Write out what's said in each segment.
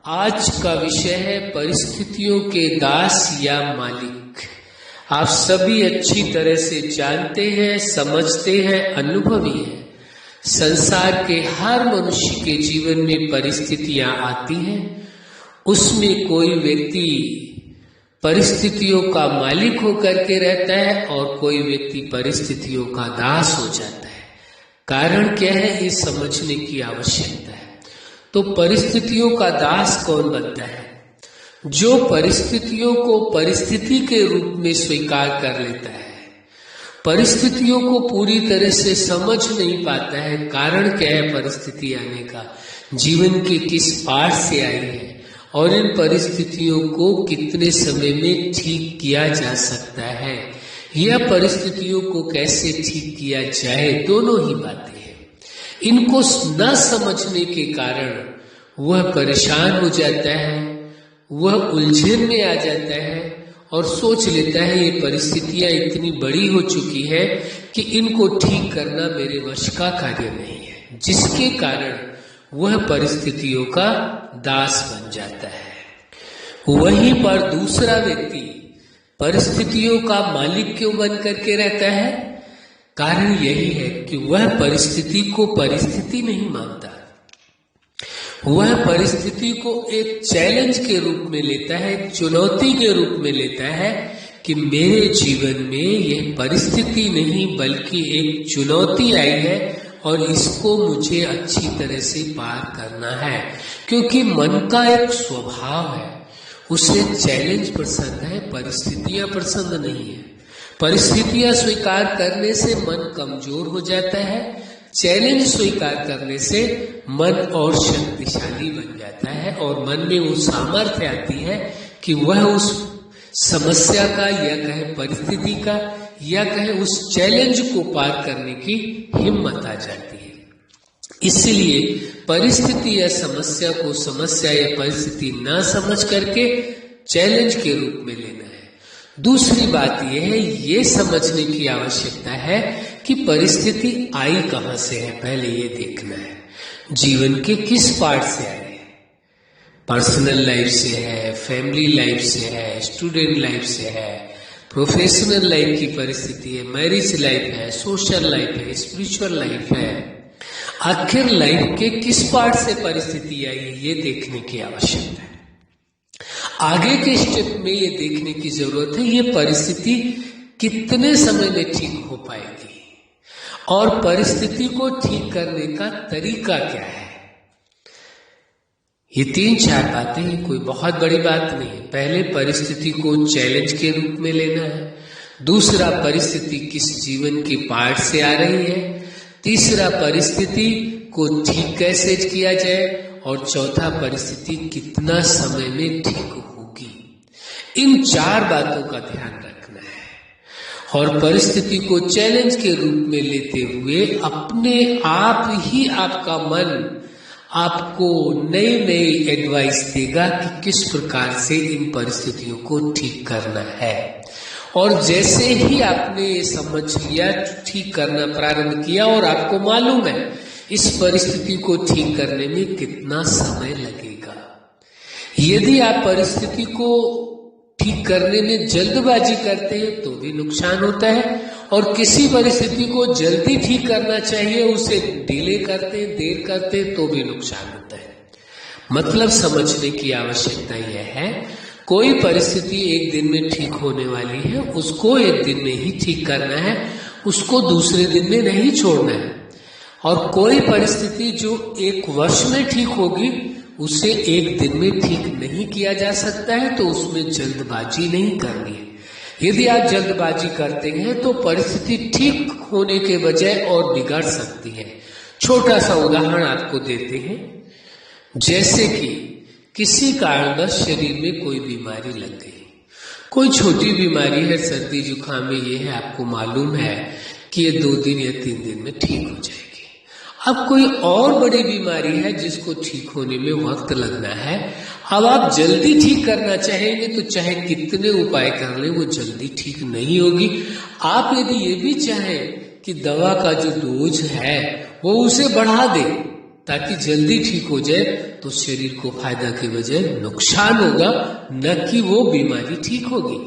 आज का विषय है परिस्थितियों के दास या मालिक। आप सभी अच्छी तरह से जानते हैं, समझते हैं, अनुभवी हैं। संसार के हर मनुष्य के जीवन में परिस्थितियां आती हैं। उसमें कोई व्यक्ति परिस्थितियों का मालिक होकर के रहता है और कोई व्यक्ति परिस्थितियों का दास हो जाता है। कारण क्या है, ये समझने की आवश्यकता है। तो परिस्थितियों का दास कौन बनता है? जो परिस्थितियों को परिस्थिति के रूप में स्वीकार कर लेता है, परिस्थितियों को पूरी तरह से समझ नहीं पाता है। कारण क्या है परिस्थिति आने का, जीवन के किस पाठ से आई है और इन परिस्थितियों को कितने समय में ठीक किया जा सकता है, या परिस्थितियों को कैसे ठीक किया जाए, दोनों ही बातें हैं। इनको न समझने के कारण वह परेशान हो जाता है, वह उलझन में आ जाता है और सोच लेता है ये परिस्थितियां इतनी बड़ी हो चुकी है कि इनको ठीक करना मेरे वश का कार्य नहीं है, जिसके कारण वह परिस्थितियों का दास बन जाता है। वहीं पर दूसरा व्यक्ति परिस्थितियों का मालिक क्यों बन करके रहता है? कारण यही है कि वह परिस्थिति को परिस्थिति नहीं मानता, वह परिस्थिति को एक चैलेंज के रूप में लेता है, एक चुनौती के रूप में लेता है कि मेरे जीवन में यह परिस्थिति नहीं बल्कि एक चुनौती आई है और इसको मुझे अच्छी तरह से पार करना है। क्योंकि मन का एक स्वभाव है, उसे चैलेंज पसंद है, परिस्थितियां पसंद नहीं है। परिस्थितियां स्वीकार करने से मन कमजोर हो जाता है, चैलेंज स्वीकार करने से मन और शक्तिशाली बन जाता है और मन में वो सामर्थ्य आती है कि वह उस समस्या का या कहे परिस्थिति का या कहे उस चैलेंज को पार करने की हिम्मत आ जाती है। इसलिए परिस्थिति या समस्या को समस्या या परिस्थिति ना समझ करके चैलेंज के रूप में लेना है। दूसरी बात यह है, ये समझने की आवश्यकता है कि परिस्थिति आई कहां से है। पहले ये देखना है जीवन के किस पार्ट से आई है। पर्सनल लाइफ से है, फैमिली लाइफ से है, स्टूडेंट लाइफ से है, प्रोफेशनल लाइफ की परिस्थिति है, मैरिज लाइफ है, सोशल लाइफ है, स्पिरिचुअल लाइफ है। आखिर लाइफ के किस पार्ट से परिस्थिति आई है, ये देखने की आवश्यकता है। आगे के स्टेप में ये देखने की जरूरत है ये परिस्थिति कितने समय में ठीक हो पाएगी और परिस्थिति को ठीक करने का तरीका क्या है। ये 3-4 बातें, कोई बहुत बड़ी बात नहीं है। पहले परिस्थिति को चैलेंज के रूप में लेना है। दूसरा, परिस्थिति किस जीवन के पार्ट से आ रही है। तीसरा, परिस्थिति को ठीक कैसे किया जाए। और चौथा, परिस्थिति कितना समय में ठीक होगी। इन 4 बातों का ध्यान रखना है और परिस्थिति को चैलेंज के रूप में लेते हुए अपने आप ही आपका मन आपको नई नई एडवाइस देगा कि किस प्रकार से इन परिस्थितियों को ठीक करना है। और जैसे ही आपने ये समझ लिया, ठीक करना प्रारंभ किया और आपको मालूम है इस परिस्थिति को ठीक करने में कितना समय लगेगा। यदि आप परिस्थिति को ठीक करने में जल्दबाजी करते हैं तो भी नुकसान होता है, और किसी परिस्थिति को जल्दी ठीक करना चाहिए उसे डिले करते, देर करते तो भी नुकसान होता है। मतलब समझने की आवश्यकता यह है, कोई परिस्थिति एक दिन में ठीक होने वाली है, उसको एक दिन में ही ठीक करना है, उसको दूसरे दिन में नहीं छोड़ना है। और कोई परिस्थिति जो 1 वर्ष में ठीक होगी उसे एक दिन में ठीक नहीं किया जा सकता है, तो उसमें जल्दबाजी नहीं करनी है। यदि आप जल्दबाजी करते हैं तो परिस्थिति ठीक होने के बजाय और बिगड़ सकती है। छोटा सा उदाहरण आपको देते हैं। जैसे कि किसी कारणवश शरीर में कोई बीमारी लग गई, कोई छोटी बीमारी है, सर्दी जुकाम में ये है, आपको मालूम है कि ये 2 दिन या 3 दिन में ठीक हो जाएगी। अब कोई और बड़ी बीमारी है जिसको ठीक होने में वक्त लगना है। अब आप जल्दी ठीक करना चाहेंगे तो चाहे कितने उपाय कर ले वो जल्दी ठीक नहीं होगी। आप यदि ये भी चाहें कि दवा का जो डोज है वो उसे बढ़ा दे ताकि जल्दी ठीक हो जाए, तो शरीर को फायदा के बजाय नुकसान होगा, न कि वो बीमारी ठीक होगी।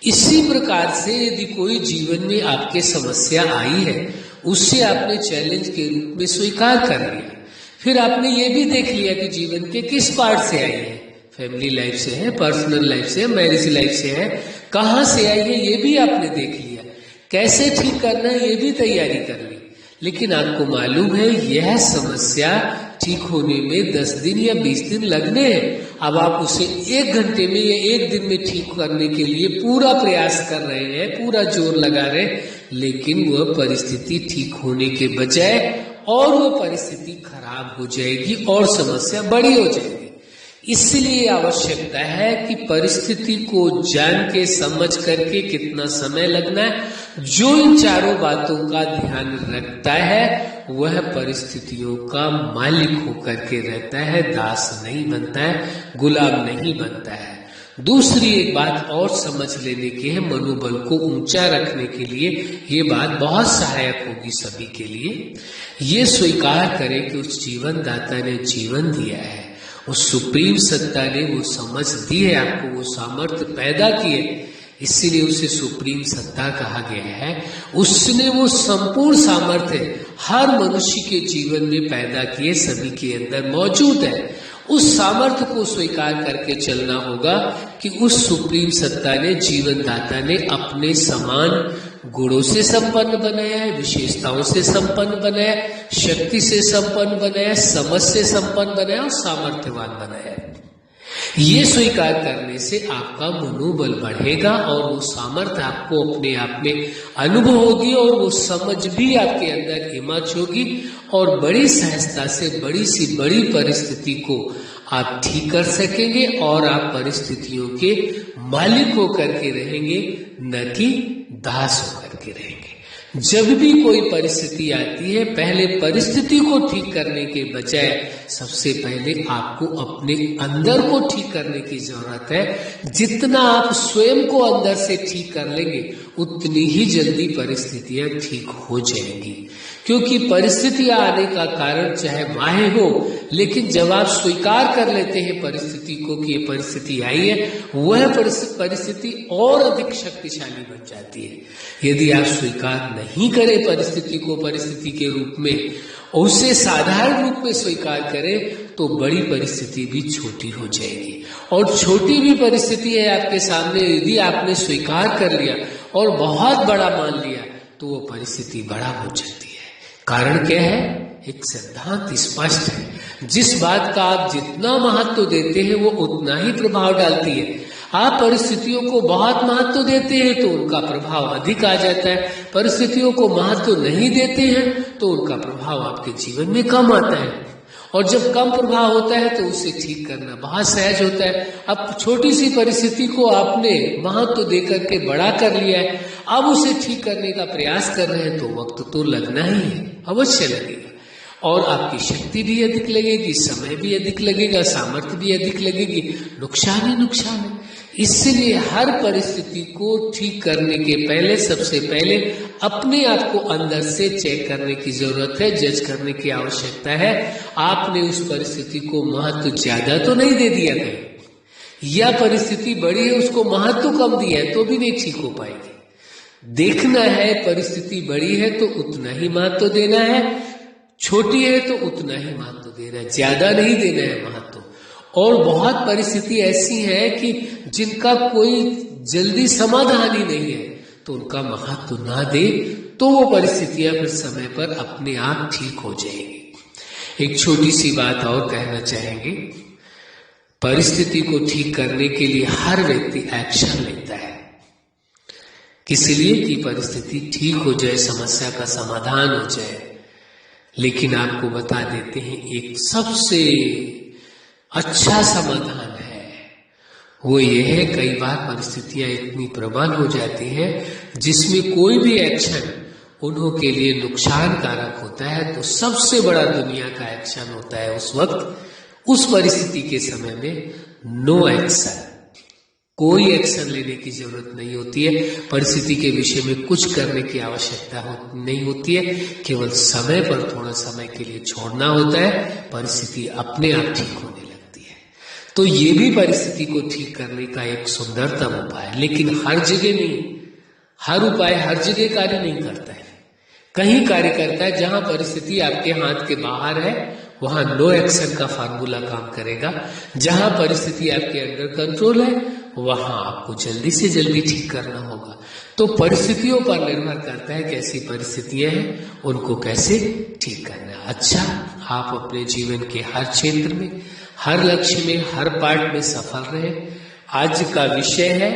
इसी प्रकार से यदि कोई जीवन में आपके समस्या आई है, उससे आपने चैलेंज के रूप में स्वीकार कर लिया, फिर आपने ये भी देख लिया कि जीवन के किस पार्ट से आई है, फैमिली लाइफ से है, पर्सनल लाइफ से है, मैरिज लाइफ से है, कहाँ से आई है ये भी आपने देख लिया, कैसे ठीक करना है ये भी तैयारी कर ली। लेकिन आपको मालूम है यह समस्या ठीक होने में 10 दिन या 20 दिन लगने हैं। अब आप उसे 1 घंटे में या 1 दिन में ठीक करने के लिए पूरा प्रयास कर रहे हैं, पूरा जोर लगा रहे हैं, लेकिन वह परिस्थिति ठीक होने के बजाय और वह परिस्थिति खराब हो जाएगी और समस्या बड़ी हो जाएगी। इसलिए आवश्यकता है कि परिस्थिति को जान के समझ करके कितना समय लगना है, जो इन चारों बातों का ध्यान रखता है वह परिस्थितियों का मालिक होकर के रहता है, दास नहीं बनता है, गुलाम नहीं बनता है। दूसरी एक बात और समझ लेने की है, मनोबल को ऊंचा रखने के लिए ये बात बहुत सहायक होगी सभी के लिए। ये स्वीकार करें कि उस जीवन दाता ने जीवन दिया है, उस सुप्रीम सत्ता ने वो समझ दी है आपको, वो सामर्थ्य पैदा की है, इसीलिए उसे सुप्रीम सत्ता कहा गया है। उसने वो संपूर्ण सामर्थ्य हर मनुष्य के जीवन में पैदा किए, सभी के अंदर मौजूद है। उस सामर्थ्य को स्वीकार करके चलना होगा कि उस सुप्रीम सत्ता ने, जीवन दाता ने अपने समान गुणों से संपन्न बनाया है, विशेषताओं से संपन्न बनाया, शक्ति से संपन्न बनाया, समझ से संपन्न बनाया और सामर्थ्यवान बनाया। ये स्वीकार करने से आपका मनोबल बढ़ेगा और वो सामर्थ्य आपको अपने आप में अनुभव होगी और वो समझ भी आपके अंदर इमर्ज होगी और बड़ी सहजता से बड़ी सी बड़ी परिस्थिति को आप ठीक कर सकेंगे और आप परिस्थितियों के मालिक होकर के रहेंगे, न कि दास होकर के रहेंगे। जब भी कोई परिस्थिति आती है, पहले परिस्थिति को ठीक करने के बजाय सबसे पहले आपको अपने अंदर को ठीक करने की जरूरत है। जितना आप स्वयं को अंदर से ठीक कर लेंगे, उतनी ही जल्दी परिस्थितियां ठीक हो जाएंगी। क्योंकि परिस्थितियां आने का कारण चाहे बाह्य हो, लेकिन जब आप स्वीकार कर लेते हैं परिस्थिति को कि ये परिस्थिति आई है, वह परिस्थिति और अधिक शक्तिशाली बन जाती है। यदि आप स्वीकार नहीं करें परिस्थिति को परिस्थिति के रूप में, उसे साधारण रूप में स्वीकार करें, तो बड़ी परिस्थिति भी छोटी हो जाएगी। और छोटी भी परिस्थिति है आपके सामने, यदि आपने स्वीकार कर लिया और बहुत बड़ा मान लिया, तो वो परिस्थिति बड़ा हो जाती है। कारण क्या है? एक सिद्धांत स्पष्ट है, जिस बात का आप जितना महत्व देते हैं वो उतना ही प्रभाव डालती है। आप परिस्थितियों को बहुत महत्व देते हैं तो उनका प्रभाव अधिक आ जाता है, परिस्थितियों को महत्व नहीं देते हैं तो उनका प्रभाव आपके जीवन में कम आता है। और जब कम प्रभाव होता है तो उसे ठीक करना बहुत सहज होता है। अब छोटी सी परिस्थिति को आपने महत्व देकर के बड़ा कर लिया है, अब उसे ठीक करने का प्रयास कर रहे हैं, तो वक्त तो लगना ही है, अवश्य लगेगा। और आपकी शक्ति भी अधिक लगेगी, समय भी अधिक लगेगा, सामर्थ्य भी अधिक लगेगी, नुकसान ही नुकसान है। इसलिए हर परिस्थिति को ठीक करने के पहले सबसे पहले अपने आप को अंदर से चेक करने की जरूरत है, जज करने की आवश्यकता है। आपने उस परिस्थिति को महत्व ज्यादा तो नहीं दे दिया कहीं, या परिस्थिति बड़ी है उसको महत्व कम दिया है तो भी नहीं ठीक हो पाएगी। देखना है परिस्थिति बड़ी है तो उतना ही महत्व देना है, छोटी है तो उतना ही महत्व देना है, ज्यादा नहीं देना है महत्व। और बहुत परिस्थिति ऐसी है कि जिनका कोई जल्दी समाधान ही नहीं है, तो उनका महत्व ना दे तो वो परिस्थितियां फिर समय पर अपने आप ठीक हो जाएंगी। एक छोटी सी बात और कहना चाहेंगे, परिस्थिति को ठीक करने के लिए हर व्यक्ति एक्शन लेता है, किसी लिए कि परिस्थिति ठीक हो जाए, समस्या का समाधान हो जाए। लेकिन आपको बता देते हैं एक सबसे अच्छा समाधान है, वो ये है, कई बार परिस्थितियां इतनी प्रबल हो जाती हैं जिसमें कोई भी एक्शन उन्हों के लिए नुकसान कारक होता है, तो सबसे बड़ा दुनिया का एक्शन होता है उस वक्त, उस परिस्थिति के समय में नो एक्शन, कोई एक्शन लेने की जरूरत नहीं होती है, परिस्थिति के विषय में कुछ करने की आवश्यकता नहीं होती है, केवल समय पर थोड़ा समय के लिए छोड़ना होता है, परिस्थिति अपने आप ठीक होने लगती है। तो ये भी परिस्थिति को ठीक करने का एक सुंदरतम उपाय है, लेकिन हर जगह नहीं, हर उपाय हर जगह कार्य नहीं करता है। कहीं कार्य करता है, जहां परिस्थिति आपके हाथ के बाहर है वहां नो एक्शन का फार्मूला काम करेगा, जहां परिस्थिति आपके अंडर कंट्रोल है वहां आपको जल्दी से जल्दी ठीक करना होगा। तो परिस्थितियों पर निर्भर करता है कैसी परिस्थितियां हैं, उनको कैसे ठीक करना है। अच्छा, आप अपने जीवन के हर क्षेत्र में, हर लक्ष्य में, हर पार्ट में सफल रहे। आज का विषय है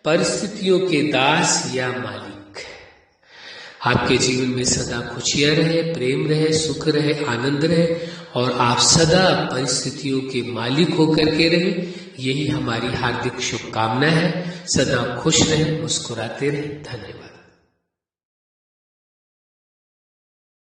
परिस्थितियों के दास या मालिक। आपके जीवन में सदा खुशियां रहे, प्रेम रहे, सुख रहे, आनंद रहे और आप सदा परिस्थितियों के मालिक होकर के रहे, यही हमारी हार्दिक शुभकामना है। सदा खुश रहे, मुस्कुराते रहे। धन्यवाद।